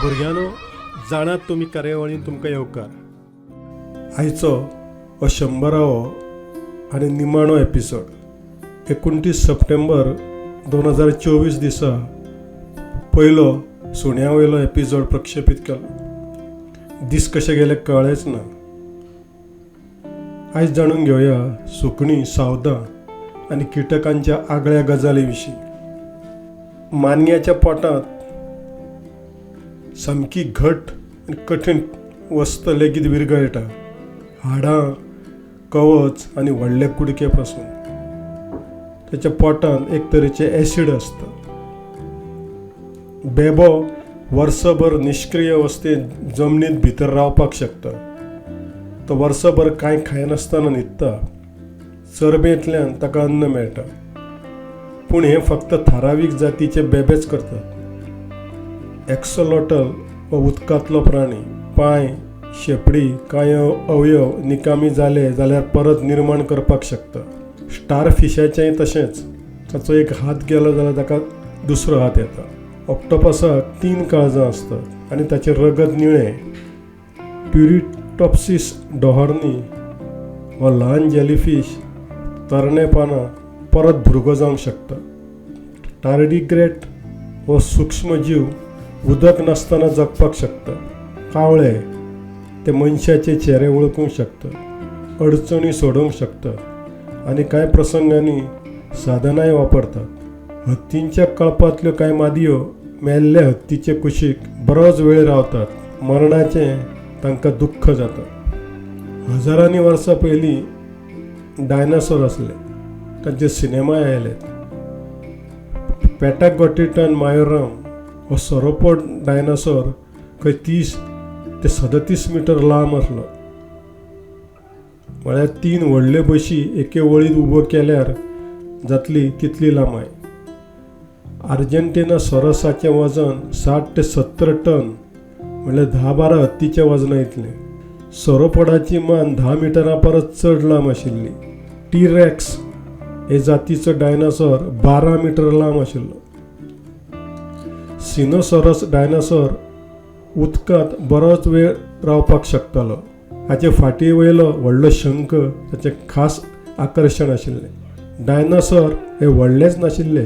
भुरग्यानो, जाणात तुमी कार्यावळीन तुमकां येवकार। आयचो हो 100वो आनी निमाणो एपिसोड। 29 सप्टेंबर 2024 दिसा पयलो सुण्या वयलो एपिसोड प्रक्षेपीत केलो। दीस कशे गेले कळ्ळेच ना। आयज जाणून घेवया सुकणीं, सावदां आनी किटकांच्या आगळ्या गजाली विशीं। मान्याच्या पोटांत सामकी घट आनी कठीण वस्त लेगीत विरगळटा। हाडां, कवच आनी व्हडले कुडके पासून ताच्या पोटांत एक तरेचे एसीड आसता। बेबो वर्सभर निश्क्रिय अवस्थेंत जमनींत भितर रावपाक शकता। तो वर्सभर कांय खायनासतना न्हिदता। चरबेंतल्यान ताका अन्न मेळटा, पूण हे फक्त थारावीक जातीचे बेबेच करतात। एक्सोलोटल हो उदकांतलो प्राणी। पांय, शेपडी, कांय अवयव निकामी जाले जाल्यार परत निर्माण करपाक शकता। स्टारफिशाचेंय तशेंच। ताचो एक हात गेलो जाल्यार ताका दुसरो हात येता। ऑक्टोपसाक 3 काळजां आसतात आनी ताचे रगत निळें। प्युरिटॉप्सीस डॉहर्नी हो ल्हान जेलीफिश तरणेपणां परत भुरगो जावंक शकता। टार्डिग्रेट हो सूक्ष्म जीव उदक नासतना जगपाक शकता। कावळे ते मनशाचे चेहरे वळखूंक शकतात, अडचणी सोडोवंक शकतात आनी कांय प्रसंगांनी साधनाय वापरतात। हत्तींच्या कळपांतल्यो कांय मादयो मेल्ल्या हत्तीचे कुशीक बरोच वेळ रावतात। मरणाचें तांकां दुख्ख जाता। हजारांनी वर्सां पयलीं डायनासोर आसले, तांचे सिनेमाय आयलेत। पॅटागॉटिटन मायोरम हो सोरोपोड डायनासोर खंय 30 ते 37 मीटर लांब आसलो। म्हळ्यार 3 व्हडल्यो बशी एके वळींत उबो केल्यार जातली तितली लांबाय। आर्जेंटिना सोरसाचें वजन 60 ते 70 टन, म्हळ्यार 10-12 हत्तीच्या वजना इतलें। सोरोपोडाची मान 10 मिटरां परस चड लांब आशिल्ली। टी-रॅक्स हे जातीचो डायनासोर 12 मीटर लांब आशिल्लो। सिनोसॉरस डायनासोर उदकांत बरोच वेळ रावपाक शकतालो। हाचे फाटी वयलो व्हडलो शंख ताचें खास आकर्शण आशिल्लें। डायनासोर हे व्हडलेच नाशिल्ले,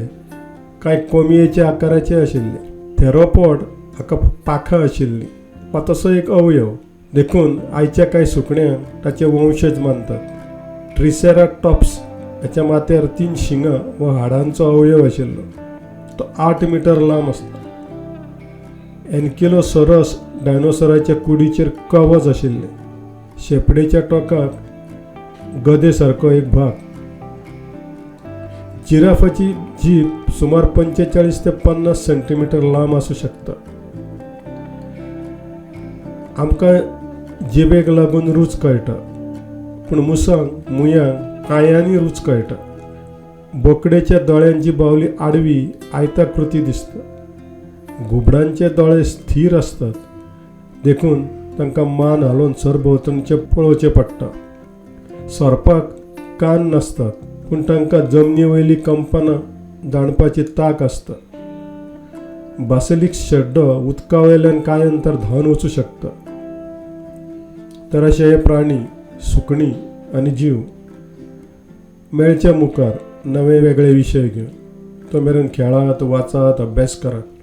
कांय कोमयेचे आकाराचे आशिल्ले। थेरोपॉड हाका पाखां आशिल्लीं वा तसो एक अवयव। देखून आयच्या कांय सुकण्यांक ताचे वंशज मानतात। ट्रिसेराटॉप्स हाच्या माथ्यार 3 शिंगां वा हाडांचो अवयव आशिल्लो। तो 8 मीटर लांब आसता। एन्किलोसॉरस डायनोसॉराच्या कुडीचेर कवच आशिल्लें। शेपडेच्या टोकाक गदे सारको एक भाग। जिराफाची जीब सुमार 45 ते 50 सेंटीमीटर लांब आसूं शकता। आमकां जिबेक लागून रूच कळटा, पूण मुसांक मुयांक कांयांनी रूच कळटा। बोकडेच्या दोळ्यांची बावली आडवी आयताकृती दिसता। घुबडांचे दोळे स्थिर आसतात, देखून तांकां मान हालोवन सरभोंवतणचें पळोवचें पडटा। सोरपाक कान नासतात, पूण तांकां जमनी वयली कंपनां जाणपाची तांक आसता। बासिलिस्क शेड्डो उदका वयल्यान कांय अंतर धांवन वचूं शकता। तर अशे हे प्राणी, सुकणीं आनी जीव मेळचे मुखार नवे वेगळे विशय घेवन। तो मेरेन खेळात, वाचात, अभ्यास करात।